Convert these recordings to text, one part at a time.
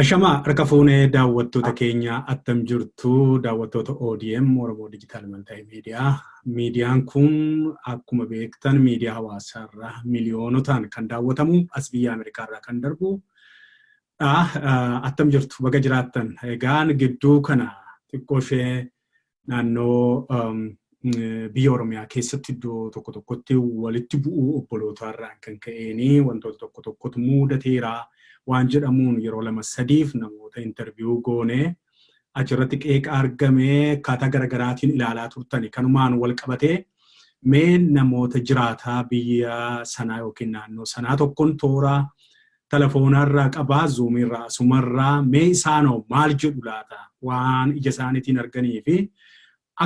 Ashama harka fuunee daawwattoota keenya attam jirtu daawwattoota ODM Oromoo Digital Multimedia. Miidiyaan kun akkuma beektan miidiyaa hawaasaarraa miliyoonotaan kan daawwatamu as biyya Ameerikaarraa kan darbu. Attam jirtu baga jiraattan. Egaan gidduu kana xiqqoo ishee naannoo biyya Oromiyaa keessatti iddoo tokko tokkotti walitti bu'uu obbolootaarraan kan ka'eeni wantoota tokko tokkotu muudateera. Waan jedhamuun yeroo lama sadiif namoota interviyuu goonee achirratti qeeqa argamee akkaataa garaagaraatiin ilaalaa turtani kanumaan wal qabatee mee namoota jiraataa biyya sanaa yookiin naannoo sanaa tokkoon toora telefoonarraa qabaa zuumirraa asumarraa mee isaanoo maal jedhu laata waan ija isaaniitiin arganii fi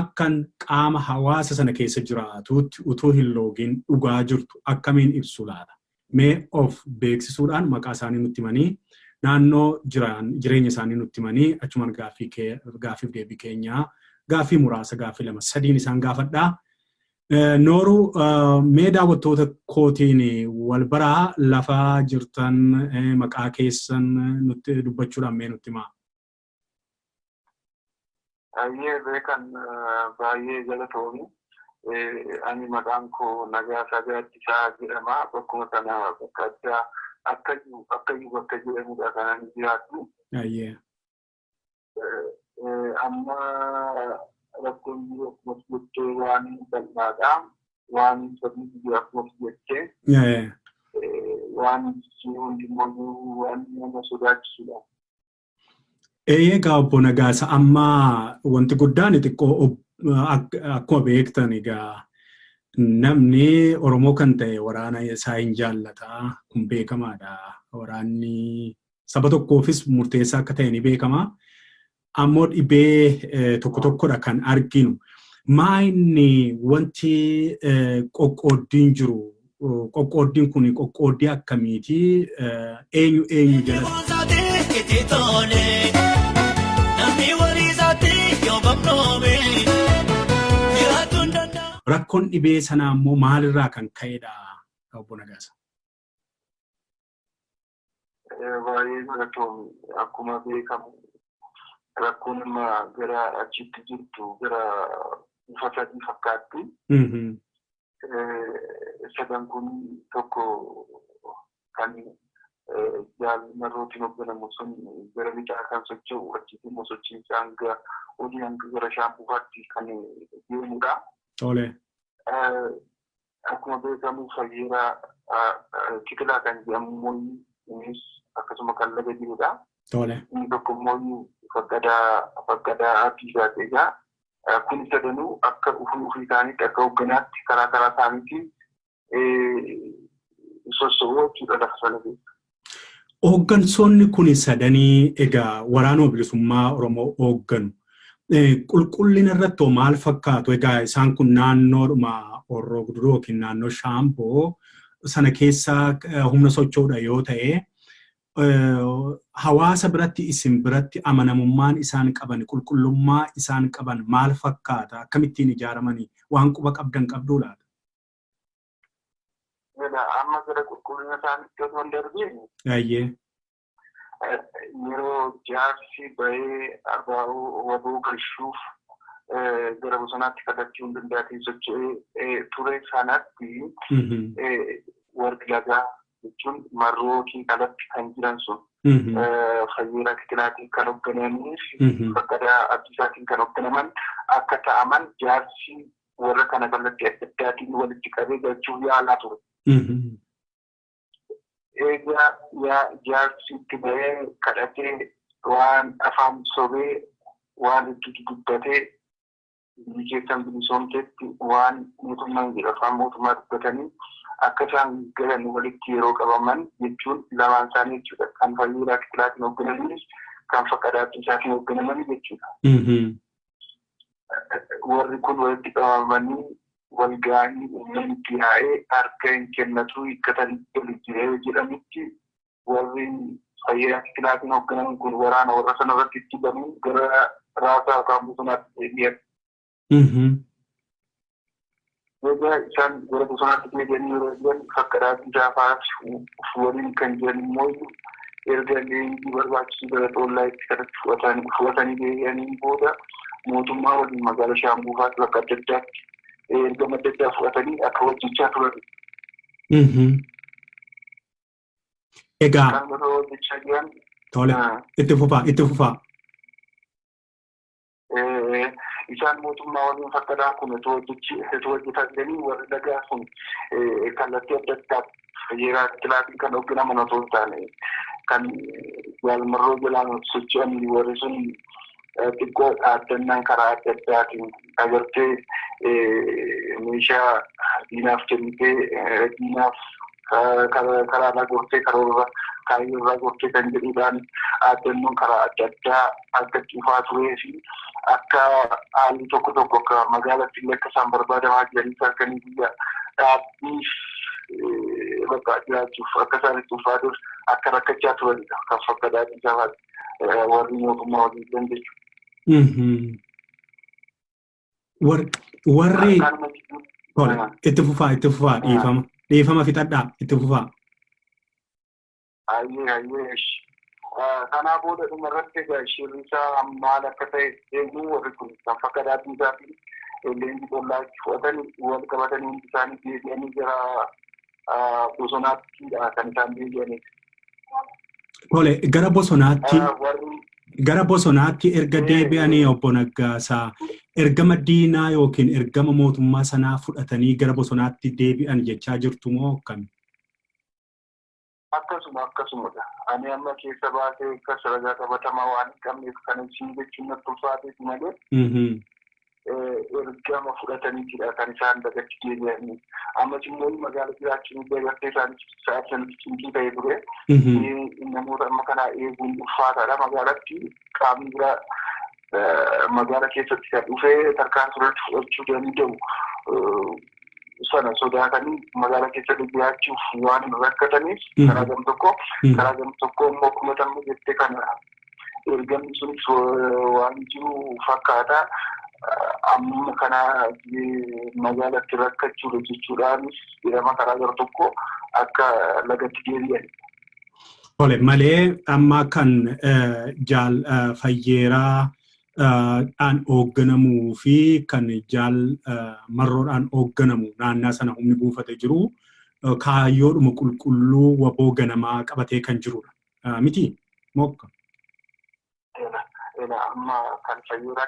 akkan qaama hawaasa sana keessa jiraatuutti utuu hin loogiin dhugaa jirtu akkamiin ibsu laata. Mee of beeksisuudhaan maqaa isaanii nutti himanii naannoo jireenya isaanii nutti himanii achumaan gaaffiif deebii keenyaa gaaffii muraasa gaaffii lama sadiin isaan gaafadhaa. Nooruu mee daawwattoota kootiin wal baraa lafa jirtan maqaa keessan nutti dubbachuudhaan mee nutti himaa. Baay'ee beekan baay'ee galatoomii. Ani maqaan koo Nagaasaa Gaaddisaa jedhama. Bakkuma sana bakka akka jedhamudha kan jiraatu. Amma rakkoon jiru akkuma jettee waan bal'aadha. Waan sadii jiru akkuma jettee. Waan hundumtuu waan nama sodaachisudha. Egaa obbo Nagaasaa amma wanti guddaan xiqqoo akkuma beektan egaa namni Oromoo kan ta'e waraana isaa hin jaallata kun beekamaadha. Waraanni saba tokkoofis murteessaa akka ta'e ni beekama. Ammoo dhibee tokko tokkodha kan arginu. Maayinni wanti qoqqooddiin jiru qoqqooddiin kun qoqqooddii akkamiiti eenyu jalatti? Rakkoon dhibee sanaa immoo maalirraa kan ka'edha obbo Nagaasaa? Baay'ee galatoomii akkuma beekamu rakkoon gara achitti jirtu gara bifa sadii fakkaatti. Sadan kun tokko kan jaalmarrootiin hoogganamu sun gara lixaa kan socho'u achitti immoo sochiinsa hanga olii hanga gara shaampuufaatti kan deemudha. Akkuma beekamu fayyeera Kitilaa kan jedhamu innis akkasuma kan laga jirudha. Inni tokko immoo faggadaa Abdiisaa ta'edha. Kun sadanuu akka ofii isaaniitti akka hoogganaatti karaa isaaniitiin soso'uu jechuudha lafa sana keessa. Hooggansoonni kun sadanii egaa waraana bilisummaa Oromoo hoogganu. Qulqullina irratti maal fakkaatu? Egaa isaan kun naannoodhuma Horroo Guduruu yookiin naannoo Shaamboo sana keessa humna socho'uudha yoo ta'e hawaasa biratti isin biratti amanamummaan isaan qaban qulqullummaa isaan qaban maal fakkaata? Akkamittiin ijaaramanii waan quba qabdan qabduu laata? Amma gara qulqullina isaaniitti osoo hin darbiin yeroo jaarsi bahee waboo galchuuf gara bosonaatti kadhachuu hin danda'atiin socho'ee ture sanatti warri lagaa jechuun marrootiin alatti kan jiran sun fayyeera Kitilaatiin kan hoogganamaniif faggadaa Abdiisaatiin kan hoogganaman akka ta'aman jaarsi warra kana kallattii adda addaatiin walitti qabee galchuuf yaalaa ture. Egaa jaarsitti bahee kadhatee waan afaan sobee waan itti dubbatee biyya keessan bilisoomteetti waan mootummaan jedhu afaan mootummaa dubbatanii akka isaan galan walitti yeroo qabaman jechuun lamaan isaanii jechuudha. Kan fayyeeraa Kitilaatiin hooggananis kan faggadaa Abdiisaatiin hoogganaman jechuudha. Warri kun walitti qabamanii walga'anii uummanni yaa'ee harka hin kennatu hiikkatanii jiree jedhanitti warri fayyeeraa Kitilaatiin hoogganaman kun waraana warra sana irratti itti banuu gara raasaa yookaan bosonaatti deebi'an. Egaa isaan gara bosonaatti deebi'anii yeroo jiran faggadaa Abdiisaa waliin kan jiran immoo erga leenjii barbaachisu gara xollaa itti kanatti fudhatanii deebi'anii booda mootummaa waliin magaalaa Shaambuufaatti bakka adda addaatti erga madda addaa fudhatanii akka hojjechaa turan. Egaa kan yeroo hojjechaa jiran tole itti fufaa. Isaan mootummaa waliin fakkataa kun itoo hojjetaa jiranii warri dhagaa sun kallattii adda addaatti fayyeeraa kilaabii kan hoogganaman otoo hin taane kan jaalmarroo jalaan socho'anii warri sun xiqqoo dhaaddannaan karaa adda addaatiin agartee meeshaa diinaaf kennitee diinaaf karaa gortee karoora kaayyoorraa gortee kan jedhuudhaan dhaaddannoon karaa adda addaa akka cufaa turee fi akka haalli tokko akka magaalatti illee akka isaan barbaadamaa jiranii harkanii biyya dhaabbiif bakka jiraachuuf akka isaan itti uffaatuuf akka rakkachaa turanidha kan fakkataa isaa warri mootummaa waliin dandeessu. Warri itti fufaa dhiifama fixadhaa itti fufaa. Ayyee. Kanaa booda dhumarratti egaa shirri isaa maal akka ta'e eeguu warri kun kan fakkataa isaa fi leenjii xollaa fudhatanii wal qabatanii hundi isaanii deebi'anii bosonaatti kan isaan deebi'anii. Tole gara bosonaatti erga deebi'anii obbo Naggaasaa ergama diinaa yookiin ergama mootummaa sanaa fudhatanii gara bosonaatti deebi'an jechaa jirtu moo akkami? Akkasumadha. Ani amma keessa baasee akka saragaa qabatamaa waan hin qabneef kan isin jechuun natti ulfaateef malee ergama fudhataniitidha kan isaan dagatti deebi'anii. Ammas immoo magaalaa jiraachuun dagartee isaanii sa'aatii cimtuu ta'e ture. Namoota amma kanaa eeguun ulfaataadha. Magaalatti qaamni biraa magaalaa keessatti kan dhufee tarkaanfii irratti fudhachuu danda'u. Sana sodaatanii magaalaa keessa jiraachuuf waan hin rakkataniif karaa gam tokko immoo kumatamuu jettee kana ergamni sunis waan jiru fakkaata. Amma kana magaalatti rakkachuudha jechuudhaanis jedhama karaa gara tokko akka lagatti deebi'an. Tole malee amma kan fayyeeraa dhaan hoogganamuu fi kan marroodhaan hoogganamu naannaa sana humni buufatee jiru kaayyoodhuma qulqulluu waboo ganamaa qabatee kan jirudha. Miti mokka. Amma kan fayyeeraa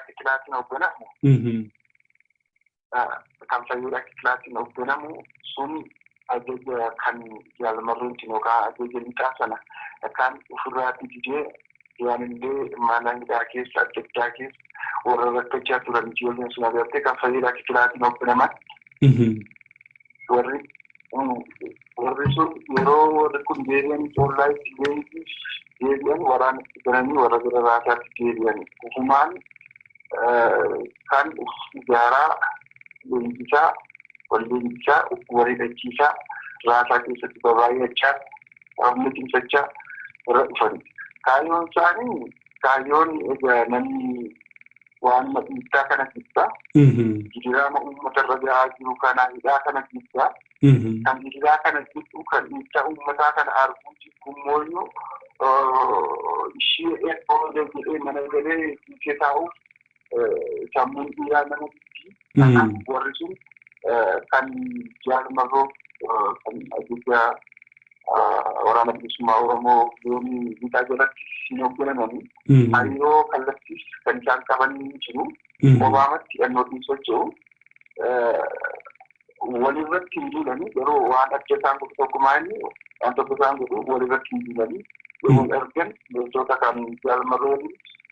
kilaatiin hoogganamu sun ajaja kan jaalmarroontiin yookaan ajaja lixaa sana kan ofirraatti didee yaanillee maallaqaa keessa adda addaa keessa warra rakkachaa turan ijoolleen sun agartee kan fayyeeraa kilaatiin hoogganaman. Warri sun yeroo warri kun deebi'anii xollaa itti deebi'an waraana itti galanii warra bira raasaatti deebi'an. Ufumaan kan ijaaraa leenjisaa wal leenjisaa wareegachiisaa raasaa keessatti babaay'achaa humna cimsachaa irra dhufan. Kaayyoon egaa namni waan dhiibbaa kana keessaa jijjiirama uummata irra gahaa jiru kana hidhaa kana keessaa kan hidhaa kana jidduu kan dhiibbaa uummataa kana arguu jibbummoo ishee jedhee mana galee hiikee taa'uuf sammuun dhiiraa nama jitti. Kanaaf warri sun kan jaalmarroo kan ajaja waraana bilisummaa Oromoo yoomii bitaa jalatti hin hoogganamani. Hariiroo kallattiis kan isaan qaban jiru. Obaamatti hidhannootiin socho'u. Walirratti hin duulanii yeroo waan adda isaan godhu tokkumaa inni waan tokko isaan godhu walirratti hin duulanii yeroo ergan loltoota kan jaalmarroo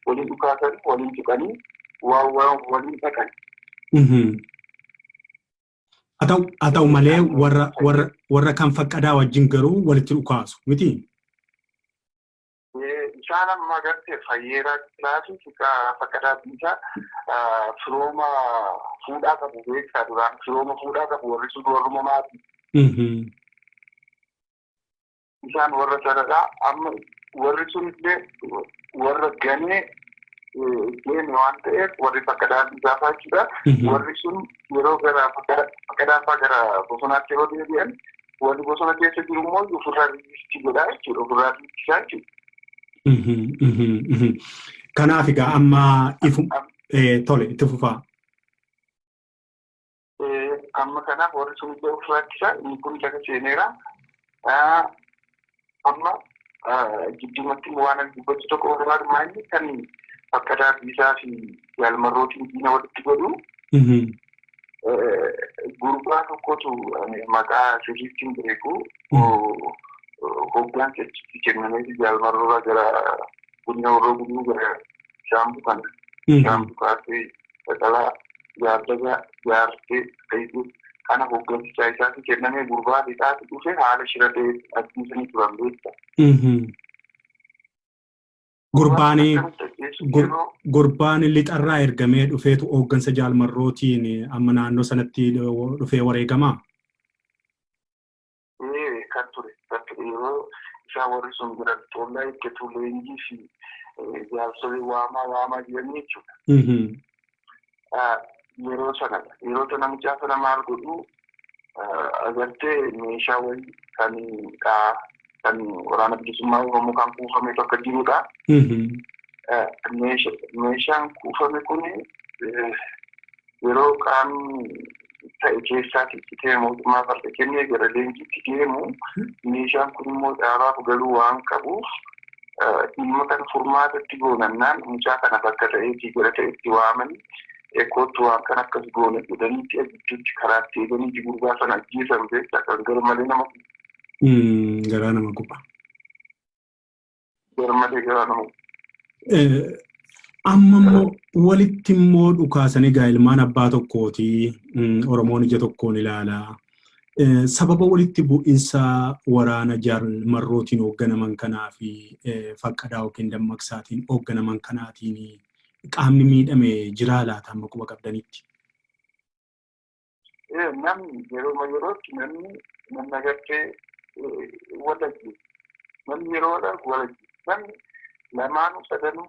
waliin dhukaasan waliin tuqanii waan waliin dhaqan. Haa ta'u malee warra kan faqqadaa wajjin garuu walitti dhukaasu miti. Isaan amma agartee fayyeeraa kilaatii faqqadaa isaa firooma fuudhaa qabu beekaa duraan firooma fuudhaa qabu warri sun warruma maatii. Isaan warra sanadhaa amma warri sun illee warra ganee deeme waan ta'eef warri faqqadaa isaa faachuudha. Warri sun yeroo gara faqqadaafaa gara bosonaatti yeroo deebi'an warri bosona keessa jiru immoo ofirraa riiskii godhaa jechuudha. Ofirraa riiskisaa jechuudha. Kanaaf egaa amma tole itti fufaa. Amma kanaaf warri sun iddoo uffachiisa inni kun jaka seeneera. Amma jiddumatti waan dubbatu tokko barbaadu inni kan akka daabbisaa fi jaalmarrootiin diina walitti godhu. Gurbaa tokkotu maqaa sirriitti hin beeku. Hoggaan jechi kennamee jaalmarroora gara guddina warroo gudduu gara shaambuu kana. Shaambuu kaasee dhaqalaa jaardagaa jaartee qayyuu kana hoggansisaa isaatti kennamee gurbaa lixaatti dhufee haala shiratee ajjiisanii turan beekta. Gurbaan lixarraa ergamee dhufeetu hooggansa jaalmarrootiin amma naannoo sanatti dhufee wareegamaa? Kan ture yeroo isaa warri sun biratti tollaa eeggatu leenjii fi jaarsolii waamaa jiranii jechuudha. Yeroo sana mucaa sana maal godhu agartee meeshaa wayii kan waraana bilisummaa Oromoo kan kuufame tokko jirudha. Meeshaan kuufame kun yeroo qaamni ta'e keessaatti citee mootummaa farda kennee gara leenjiitti deemu meeshaan kun immoo dhaabaaf galuu waan qabuuf dhimma kan furmaatatti goonannaan mucaa kana bakka ta'eetii gara ta'etti waamanii kootu waan kan akkas goone jedhaniitti ajjechuutti karaatti eeganiiti gurbaa sana ajjeesan beektaa kan garmalee nama garaa nama guba. Garmalee garaa nama guba. Amma immoo walitti immoo dhukaasanii egaa ilmaan abbaa tokkooti Oromoon ija tokkoon ilaalaa. Sababa walitti bu'insa waraana jaalmarrootiin hoogganaman kanaa fi Faqqadaa yookiin Dammaqsaatiin hoogganaman kanaatiin qaamni miidhame jiraa laata amma quba qabdanitti? Namni yerootti namni agartee walajji. Namni yeroo walajji. Namni lamaanuu sadanuu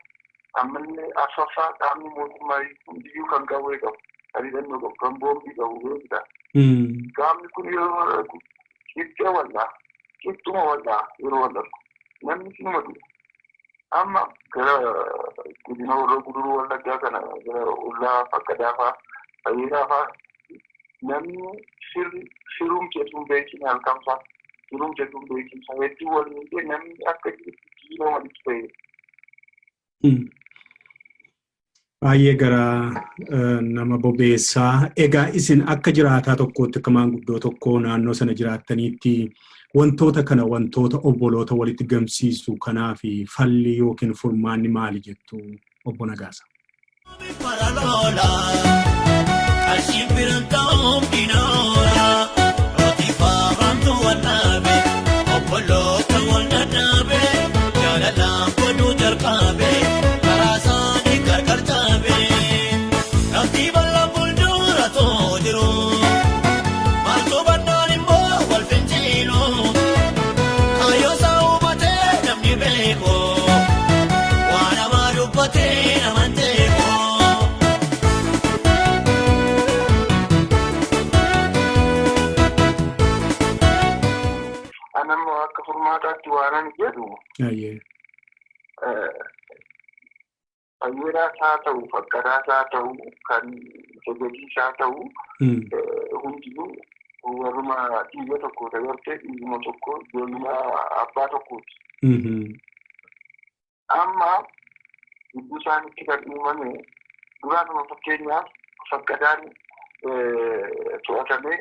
ammallee affaffaa qaamni mootummaa hundiyyuu kan qawwee qabu. Hariirannoo qabu kan boombii qabu beektaa. Qaamni kun yeroo argu qixxee wallaa qixxuma wallaa yeroo argu namni sinuma dura. Amma gara guddina warra guduruu wallaggaa kana gara ollaa Faqqadaa fa'aa Fayyeeraa fa'aa namni siruun keessuun beekin halkan fa'aa siruun keessuun beekin hedduu waliin namni akka jiidhaa walitti ta'e. Baay'ee gara nama bobeessaa. Egaa isin akka jiraataa tokkootti akka maanguddoo tokkoo naannoo sana jiraattaniitti wantoota kana wantoota obboloota walitti gamsiisu kanaa fi falli yookiin furmaanni maali jettu obbo Nagaasa? Furmaataatti waanan jedhu Fayyeeraas haa ta'u Faqqadaas haa ta'u kan Sagadiis haa ta'u hundinuu warruma dhiiga tokko dabartee dhiiguma tokko ijoollee abbaa tokkooti. Amma gidduu isaanitti kan uumame duraanuma fakkeenyaaf Faqqadaan to'atamee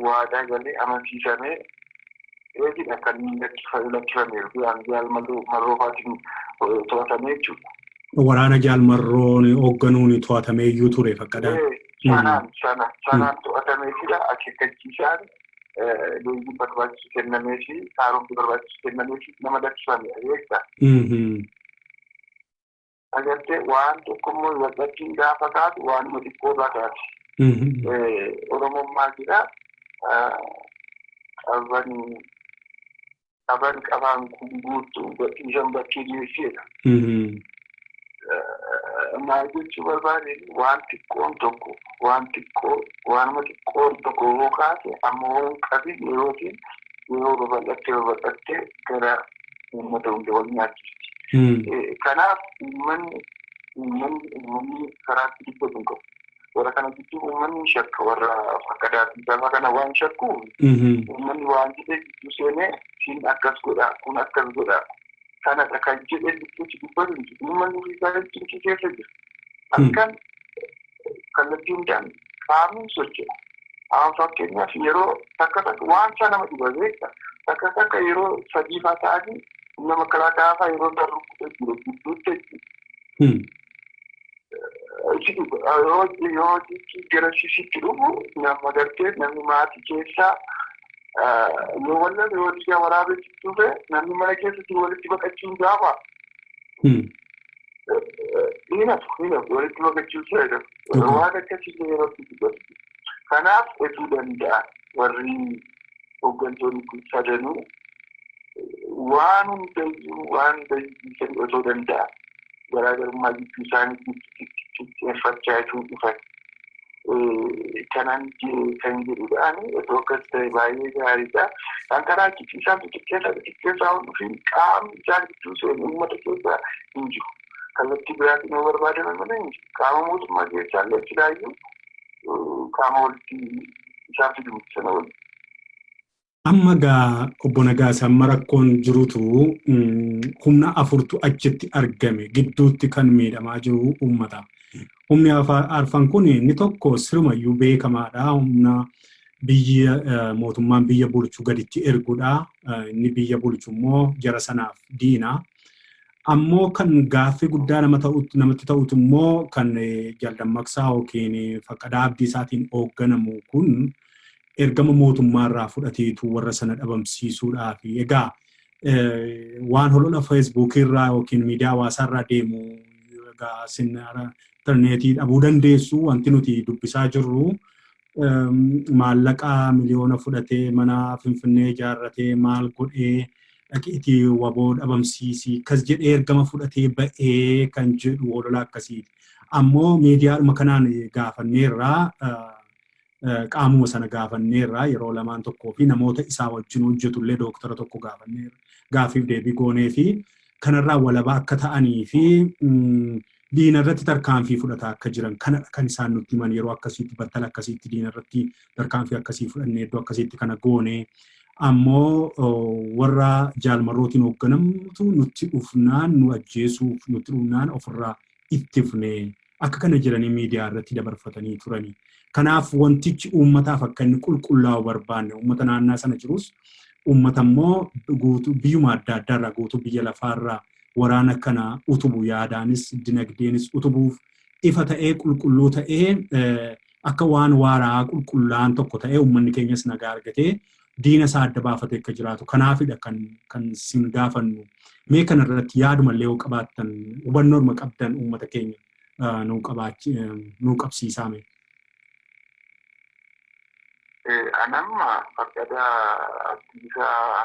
waadaa galee amansiisamee eegidha kan lakkifameeru jaalmarroofaatiin to'atamee jechuudha. Waraana jaalmarroon hoogganuun to'atamee iyyuu ture Faqqadaan. Sanaan to'atamee fida akeekkachiisaan leenjii barbaachisu kennamee fi haaromsi barbaachisu kennamee fi nama lakkifamee beektaa. Agartee waan tokko immoo walqabbiin gaafa taatu waanuma xiqqoo irraa taati. Oromoon maal jedhaa qabaan kun guutuu gadhiisan bakkee dhiyeesseedha. Maal jechuu barbaadeen waan xiqqoon tokko waanuma xiqqoon tokko yoo kaase amma waan qabi yeroo babal'attee gara uummata hunda wal nyaachifti. Kanaaf uummanni karaatti dhibbatu qabu. Warra kana jechuun uummanni shakka warra fakkadaatti gaafa kana waan shakku uummanni waan jedhee gidduu seenee siin akkas godha kun akkas godha kanadha kan jedhee gidduutti dubbatu uummanni isaa jechuun keessa jira. Akkan kallattii hundaan qaamni socho'a. Fakkeenyaaf yeroo takka waan isaa nama dhiba beekta. Takka yeroo sadii fa'aa ta'anii nama kalaa gaafa yeroo darbu jiru gidduutti yoo gara sisitti dhufu nama gartee namni maatii keessaa yoo wallan yoo dhiigaa waraabessi dhufe namni mana keessatti walitti baqachuun gaafa Hinaaf walitti baqachuusaa jedhamu. Waan akkasii yeroo dubbatu. Kanaaf etuu danda'a warri hooggantoonni kun sadanuu waan hundayyuu waan hundayyuu otoo danda'a. Garaagarummaa gidduu isaanii xiyyeeffachaa jiru dhufan. Kanaan kan jedhudhaan otoo akkas ta'e baay'ee gaariidha. Kan karaa isaan xixiqqeessaa hundufiin qaamni isaan gidduu seenu uummata keessaa hin jiru. Kallattii biraatiin yoo barbaadan malee qaama mootummaa keessaa illee filaayyuu qaama walitti isaan fiduuti sana waliin. Amma gaa obbo Nagaasaa rakkoon jirutu humna afurtu achitti argame gidduutti kan miidhamaa jiru uummata. Humni arfan kun inni tokko sirumayyuu beekamaadha. Humna biyya mootummaan biyya bulchu gaditti erguudha. Inni biyya bulchu immoo jara sanaaf diina. Ammoo kan gaaffii guddaa namatti ta'utu immoo kan Jaaldammaqsaa yookiin Faqqadaa Abdiisaatiin hoogganamu kun ergama mootummaarraa fudhateetu warra sana dhabamsiisuudhaaf egaa waan holola feesbuukirraa yookiin miidiyaa hawaasaarraa deemu egaa interneetii dhabuu dandeessu wanti nuti dubbisaa jirru maallaqa miliyoona fudhatee mana Finfinnee ijaarratee maal godhee dhaqiitii waboo dhabamsiisii kas jedhee ergama fudhatee ba'ee kan jedhu holola akkasiiti. Ammoo miidiyaadhuma kanaan gaafanneerraa qaamuma sana gaafanneerraa yeroo lamaan tokkoo fi namoota isaa wajjin hojjetullee dooktara tokko gaafanneerra. Gaaffiif deebii goonee fi kanarraa walabaa akka ta'anii fi diinarratti tarkaanfii fudhataa akka jiran kanadha kan isaan nutti himan yeroo akkasiitti battala akkasiitti diinarratti tarkaanfii akkasii fudhannee iddoo akkasiitti kana goone. Ammoo warra jaalmarrootiin hoogganamutu nutti dhufnaan nu ajjeesuuf nutti dhufnaan ofirraa ittifne akka kana jiranii miidiyaa irratti dabarfatanii turanii. Kanaaf wantichi uummataaf akka inni qulqullaa'u barbaanne uummata naannaa sana jirus uummata immoo guutuu biyyuma adda addaarraa guutuu biyya lafaarraa waraana kana utubu yaadaanis dinagdeenis utubuuf ifa ta'ee qulqulluu ta'ee akka waan waaraa qulqullaan tokko ta'ee uummanni keenyas nagaa argatee diina isaa adda baafatee akka jiraatu kanaafidha kan sin gaafannu. Mee kanarratti yaadumallee yoo qabaattan hubannoodhuma qabdan uummata keenya nuu qabsiisaame. Anamma Faqqadaa Abdiisaa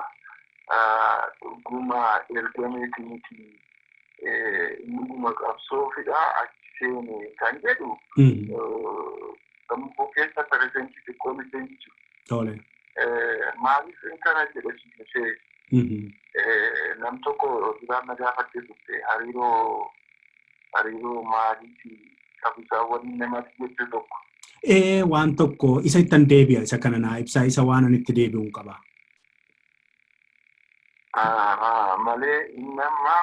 dhuguma ergameetiniiti dhuguma qabsoofidha achi seene kan jedhu sammuu keessa pirezentii xiqqoo misseen jiru. Tole. Maaliif kana jedhasiisee nam tokko duraan na gaafattee turte hariiroo maaliifi qabisaa waliin namatti jette tokko. Waan tokko isa ittan deebi'a isa kana naa ibsaa isa waan ani itti deebi'uun qaba. Malee inni amma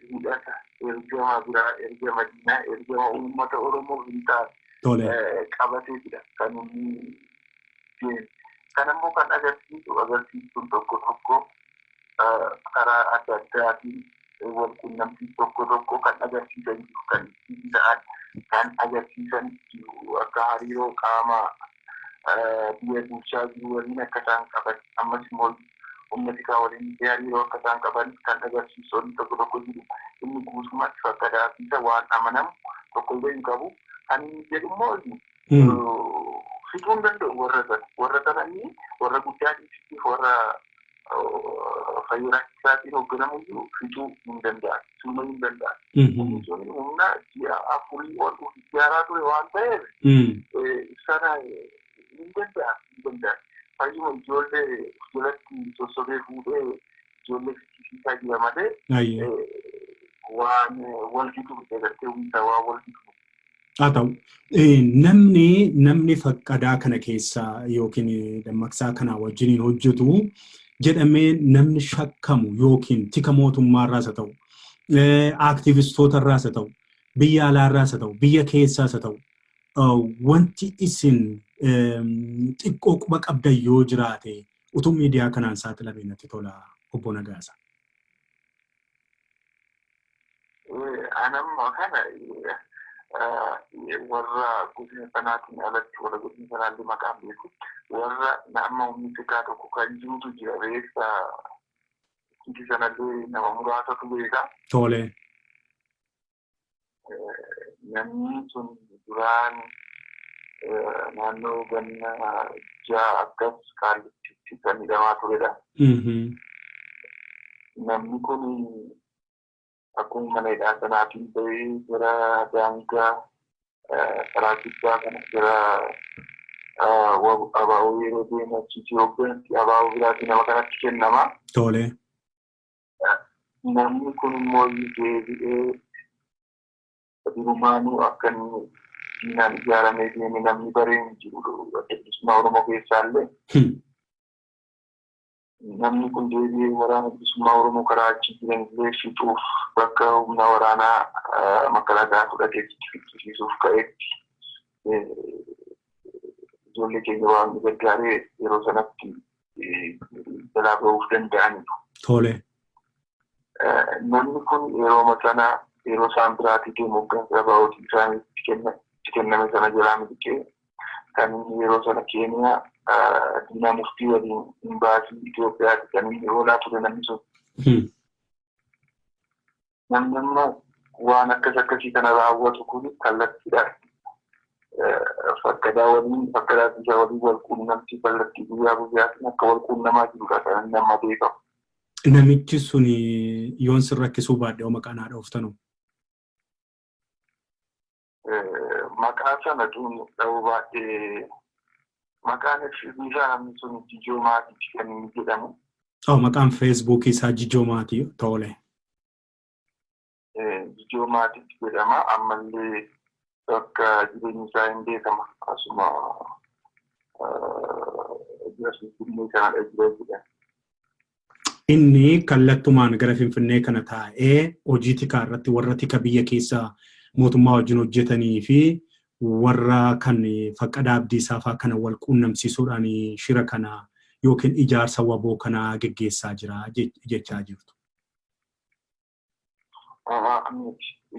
hidhata ergama biraa ergama diinaa ergama uummata Oromoo hin taane qabateetidha kan inni kanammoo kan agarsiistuun tokko karaa adda addaatiin walqunnamtii tokko kan agarsiisan jiru kan ta'an kan agarsiisan jiru akka hariiroo qaama biyya bulchaa jiru waliin akka isaan qaban ammas immoo uummatichaa waliin hariiroo akka isaan qaban kan agarsiisan tokko jiru inni guutummaatti Faqqadaa Abdiisaa waan amanamu tokko illee hin qabu kan inni jedhu immoo fixuu hin danda'u warra sananii warra guddaatiif warra fayyaa isaatiin hoogganamu iyyuu fixuu hin danda'an summa hin danda'an. Humna ji'a afurii ol ijaaraa ture waan ta'eef sana hin danda'an. fayyuma ijoollee jalatti sossobee fuudhee ijoollee fichisiisaa jira malee waan walgitu agartee hundaa waan walgitu. Haa ta'u namni faqqadaa kana keessaa yookiin dammaqsaa kana wajjiniin hojjetu jedhamee namni shakkamu yookiin tika mootummaarraas haa ta'u aktiivistootarraas haa ta'u biyya alaarraas haa ta'u biyya keessaas haa ta'u wanti isin xiqqoo quba qabdan yoo jiraate utuu miidiyaa kanaan saaxilamee natti tola obbo Nagaasa. Anamma kana warra godina sanaatiin alatti warra godina sanaallee maqaan beeku warra nama humni xiqqaa tokko kan jirutu jira beeksa hojii sanallee nama muraasatu beeka. Tole. Namni sun duraan naannoo ganna ja'a akkas kaallitti kan hidhamaa turedha. Namni kun akkuma mana hidhaa sanaatiin ta'ee gara daangaa karaa kibbaa kana gara abaa'oo yeroo deemu achitti hoogganatti abaa'oo biraatii nama kanatti kennama. Tole. Namni kun immoo deebi'ee durumaanuu akka inni diinaan ijaaramee deeme namni bareen jiru bilisummaa Oromoo keessaallee. Namni kun deebi'ee waraana bilisummaa Oromoo karaa achi jiranillee fixuuf bakka humna waraanaa makalaakaa fudhatee fichisiisuuf ka'etti ijoollee keenya waan gargaaree yeroo sanatti jalaa ba'uuf danda'anidha. Tole. Namni kun yeroo isaan biraatii deemu hooggansa abaa'ootii isaaniitti kenname sana jalaa miliqee kan inni yeroo sana Keeniyaa diinaa muftii waliin imbaasii Itoophiyaatti kan inni oolaa ture namni sun. Namni amma waan akkasii kana raawwatu kun kallattiidhaan fakkadaa bisaa waliin wal quunnamtii kallattii guyyaa guyyaatiin akka wal quunnamaa jirudha kan nama beekamu. Namichi sun yoon sin rakkisuu baadhee maqaan haadha oftanu. Maqaa sana dha'uu baadhee maqaan isaa namni sun Jijoo Maatii kan inni jedhamu. Maqaan feesbuukii isaa Jijoo Maatii tole. Jijoo Maatii jedhama ammallee bakka jireenyi isaa hin beekama asuma Finfinnee kanadha jira. Inni kallattumaan gara Finfinnee kana taa'ee hojii tikaa irratti warra tika biyya keessa mootummaa wajjin hojjetanii fi warra kan faqqadaa abdiisaa fa'aa kana wal quunnamsiisuudhaan shira kana yookiin ijaarsa waboo kana geggeessaa jira jechaa jirtu.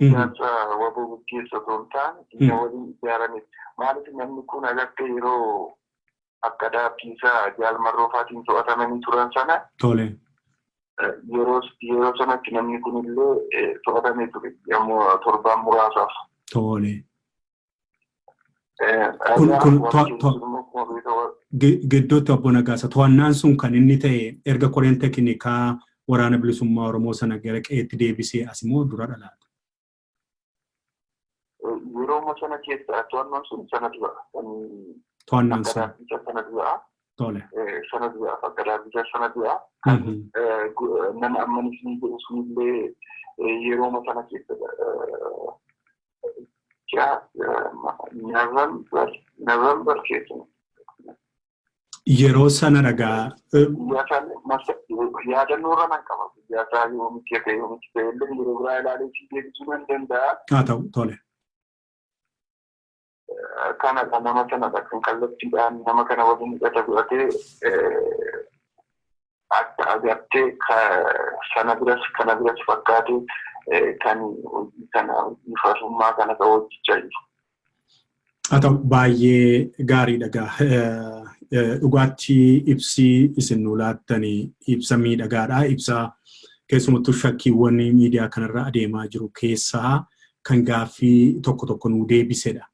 Ijaarsa waboo geggeessa osoo hin taane isa waliin ijaarametti. Maaliif namni kun agartee yeroo faqqadaa abdiisaa jaalmarroofaatiin to'atamanii turan sana. Tole. Yeroo sanatti namni kunillee to'atamee ture yommuu torbaan muraasaaf. Tole. Gidduutti obbo Nagaasa to'annaan sun kan inni ta'e erga koreen teknikaa waraana bilisummaa Oromoo sana gara qe'eetti deebisee asimoo dura dhalaata. Yeroo sana keessa to'annaan sun sana dura. To'annaan sun. Sana dura. Tole. Sana dura fakkaataa biyya sana dura. Nama ammanis ni jedhu sunillee yeroo sana keessa November keessa. Yeroo sana dhagaa. Yaadannoo irra nan qaba. Biyyaa yoomitti ta'e illee yeroo biraa ilaalee si deebisuu nan danda'a. Haa ta'u tole. Kanadha nama sanadha kan kallattiidhaan nama kana waliin hidhata godhatee akka agartee kana biras fakkaatee kan hojii kana ifaasummaa kana ta'u hojjechaa jiru. Haa ta'u baay'ee gaariidha. Dhugaatti ibsii isin nu laattanii ibsa miidhagaadha. Ibsa keessumattuu shakkiiwwan miidiyaa kanarra adeemaa jiru keessaa kan gaaffii tokko nu deebisedha.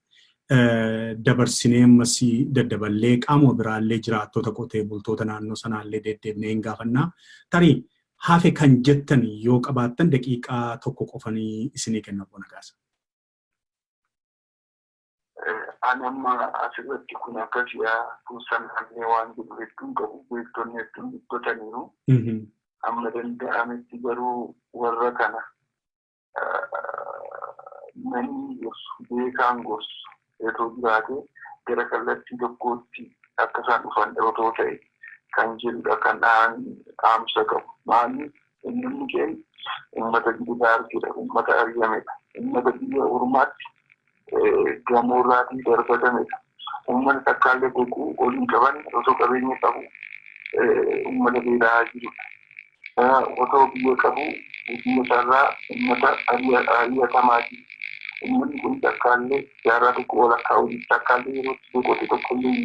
Dabarsinee ammas daddaballee qaama biraallee jiraattota qotee bultoota naannoo sanaallee deddeebinee hin gaafannaa. Tarii hafe kan jettan yoo qabaattan daqiiqaa tokko qofanii isinii kenna obbo Nagaasa. Anamma asirratti kun akkasiyaa kuusamannee waan jedhu hedduun qabu beektonni hedduun dubbataniiru. Amma danda'ametti garuu warra kana namni gorsu beekaan gorsu yeroo jiraate gara kallattii tokkootti akka isaan dhufan otoo ta'e kan jedhudha kan dhaamsa qabu. Maaliif inni keenya uummata guddaa argina, uummata ari'amedha, uummata biyya ormaatti gamoorraatii darbatamedha. Uummanni takkaallee boquu oliin qaban otoo qabeenya qabu uummata beelaa jirudha. Otoo biyya qabu biyya isaarraa uummata ari'atamaati. Uummanni kun takkaallee jaarraa tokko walakkaa olii takkaallee yeroo boqote tokkollee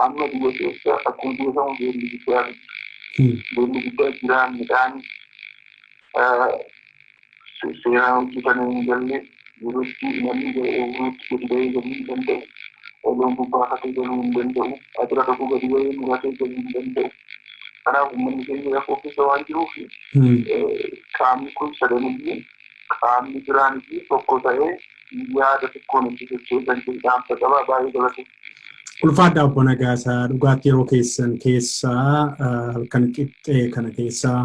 amma biyya keessa akkuma beekamu beelli guddaa beelli guddaa jiraan midhaan seeraan hojjetamee hin galle yerootti namni yerootti gadi ba'ee galuu hin danda'u. Oloon bubbaafatee galuu hin danda'u. Adira tokko gadi ba'ee muratee galuu hin danda'u. Kanaaf uummanni keenya rakkoo keessa waan jiruuf qaamni kun sadaniyyuu qaamni biraanis tokko ta'ee yaada tokkoon itti socho'an dhaamsa qaba baay'ee galate. Ulfaadhaa obbo Nagaasaa dhugaatii yeroo keessan keessaa halkan qixxee kana keessaa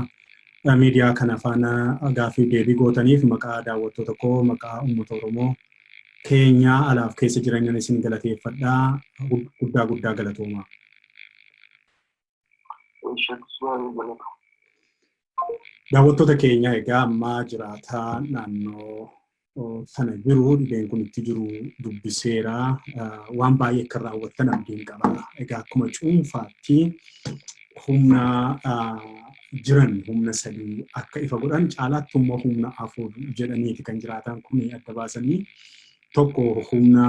miidiyaa kana faana gaaffii deebii gootaniif maqaa daawwattoota koo maqaa uummata Oromoo Keenyaa alaaf keessa jiran isin galateeffadhaa guddaa galatooma. Daawwattoota keenya egaa ammaa jiraataa naannoo sana jiru dhibeen kun itti jiru dubbiseera waan baay'ee akka raawwattan abdiin qaba. Egaa akkuma cuunfaatti humna jiran humna sadii akka ifa godhan caalaatti immoo humna afur jedhaniiti kan jiraatan kun adda baasanii tokko humna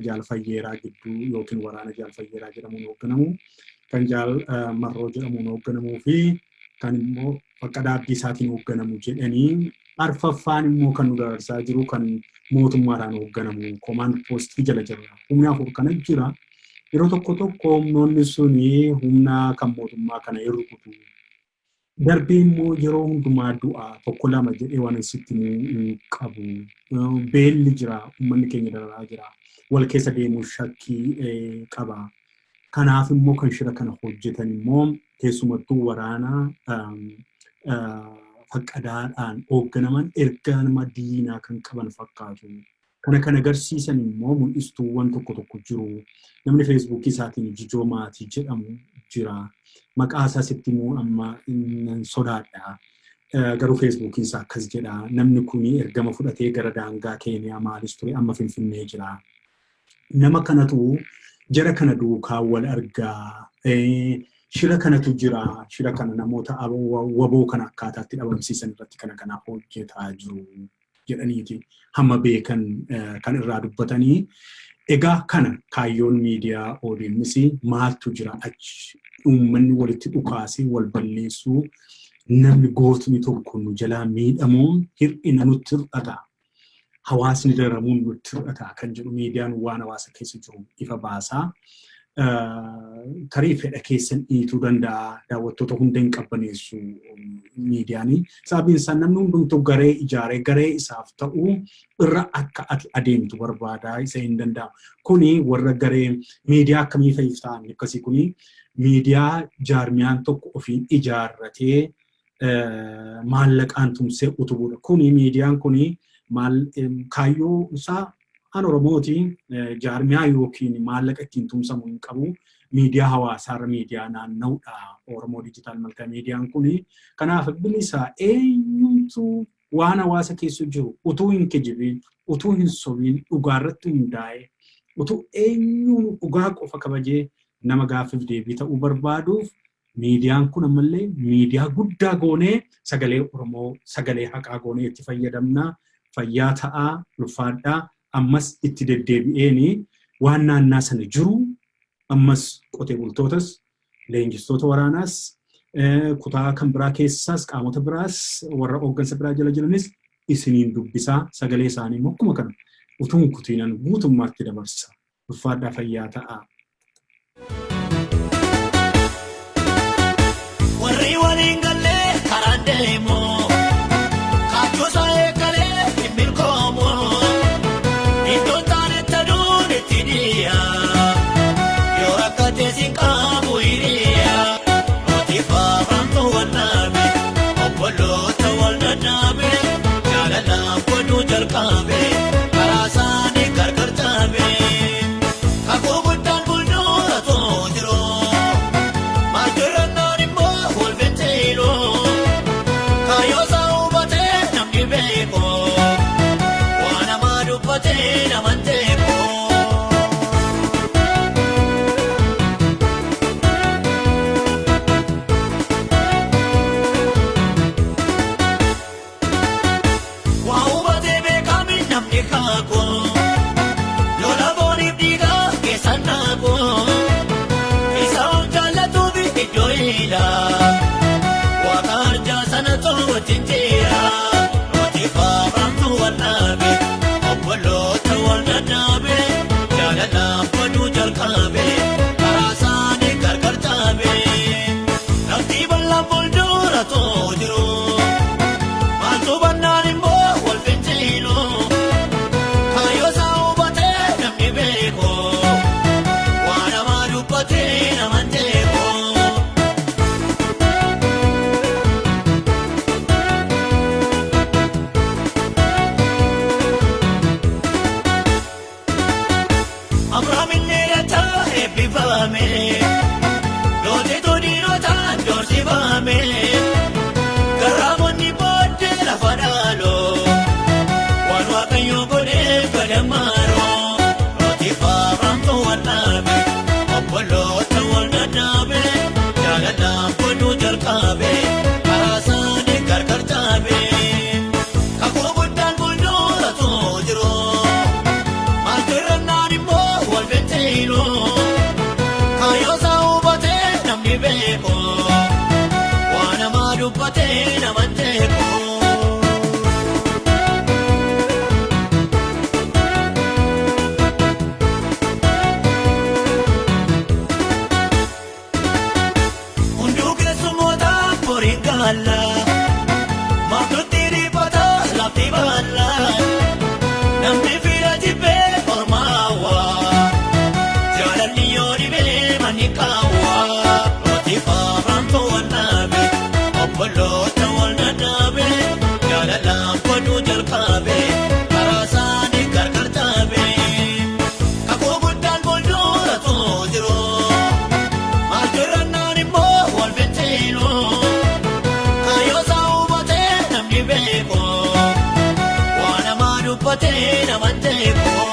jaalfayyeeraa gidduu yookiin waraana jaalfayyeeraa jedhamuun hoogganamu kan jaal marroo jedhamuun hoogganamuu fi kan immoo Baqqadaa Abdiisaatiin hoogganamu jedhanii arfaffaan immoo kan nu dabarsaa jiru kan mootummaadhaan hoogganamu koomaand poostii jala jira. Humni afur kana jira. Yeroo tokko humnoonni suni humna kan mootummaa kana hirrukutu. Darbee immoo yeroo hundumaa du'a tokko lama jedhee waan isitti qabu. Beelli jira, uummanni keenya dararaa jira. Wal keessa deemuu shakkii qaba. Kanaaf immoo kan shira kana hojjetan immoo keessumattuu waraana Baqqadaadhaan hoogganaman erga nama diinaa kan qaban fakkaatu. Kan agarsiisan immoo mul'istuuwwan tokko jiru. Namni feesbuukii isaatiin Jijoo Maatii jedhamu jira. Maqaa isaas itti immoo amma inni sodaadha. Garuu feesbuukiin isaa akkas jedha. Namni kun ergama fudhatee gara daangaa Keeniyaa maalis ture amma Finfinnee jira. Nama kanatu jara kana duukaa wal argaa. Shira kanatu jira. Shira kana namoota waboo kana akkaataatti dhabamsiisan irratti kana hojjetaa jiru jedhaniiti. Hamma beekan kan irraa dubbatanii. Egaa kana kaayyoon miidiyaa ODMs maaltu jira achi uummanni walitti dhukaasee wal balleessuu namni gootni tokko nu jalaa miidhamuun hir'ina nutti hir'ata. Hawaasni daramuun nutti hir'ata kan jedhu miidiyaan waan hawaasa keessa jiru ifa baasaa. Tarii fedha keessan dhiituu danda'a daawwattoota hunda hin qabbaneessu miidiyaanii. Sababiin isaa namni hundumtuu garee ijaaree garee isaaf ta'u irra akka adeemtu barbaada isa hin danda'amu. Kuni warra garee miidiyaa akkamii fayyiftaan akkasii kuni miidiyaa jaarmiyaan tokko ofii ijaarratee maallaqaan tumsee utubuudha. Kuni miidiyaan kuni kaayyoo isaa An Oromooti jaarmiyaa yookiin maallaqa ittiin tumsamu hin qabu. Miidiyaa hawaasaarra miidiyaa naanna'uudha. Oromoo Digital Multimeediyaan kuni. Kanaaf bilisa eenyumtu waan hawaasa keessa jiru utuu hin kijibiin, utuu hin sobiin, dhugaarratti hundaa'e, utuu eenyuun dhugaa qofa kabajee nama gaaffiif deebii ta'uu barbaaduuf miidiyaan kun ammallee miidiyaa guddaa goonee sagalee Oromoo, sagalee haqaa goonee itti fayyadamna. Fayyaa ta'aa, ulfaadhaa. Ammas itti deddeebi'eeni waan naannaa sana jiru ammas qotee bultootas leenjistoota waraanaas kutaa kan biraa keessaas qaamota biraas warra hooggansa biraa jala jiranis isiniin dubbisaa sagalee isaanii immoo akkuma kana utuun kutiinan guutummaatti dabarsa. Ulfaadhaa fayyaa ta'aa. Warri waliin galee karaan deemoo kaachoosaa eegalee hin milkoomoo. jalqabe karaa isaanii gargar caabe kakuu guddaan fuulduratoo jiru maajirannaan immoo wal fenteeru kaayyoo isaa hubatee namni beeku waan namaa dubbatee naman teeku. Lola booniif dhiigaa keessan naaku isa ol jaallatuufi iddoo eela waaqa arjaa sana wajjin jira nootiif Abrahaamtu wal dhaabe obboloota wal dhadhaabe jaalalaan baduu jalqabe karaa isaanii gargar caabe lafti bal'aan fuulduratoo jiru maaltu bannaan immoo wal fenteeru. Looteetu diinotaan doorsifame garaamoonni booddee lafa dhaaloo waan waaqayyoo godhee gadamaaroo nootiif Abrahaamtu wal dhaabe obboloota wal dhadhaabe jaalalaan baduu jalqabe karaa isaanii gargar caabe kakuu guddaan fuulduratoo jiru maajirannaan immoo wal fenteeru. Beeko waan namaa dubbatee naman teeku. Hunduu keessummoota borii gaala maakluutti dhiibbata lafti baala namni fira jibbee ormaawaa jaalalli yoo dhibee manni kaawwaa. Abrahaamtu wal dhaabe obboloota wal dhadhaabe jaalalaan baduu jalqabe karaa isaanii gargar caabe kakuu guddaan fuulduratoo jiru maajirannaan immoo wal fenteeru kaayyoo isaa hubatee namni beeku waan namaa dubbatee naman teeku.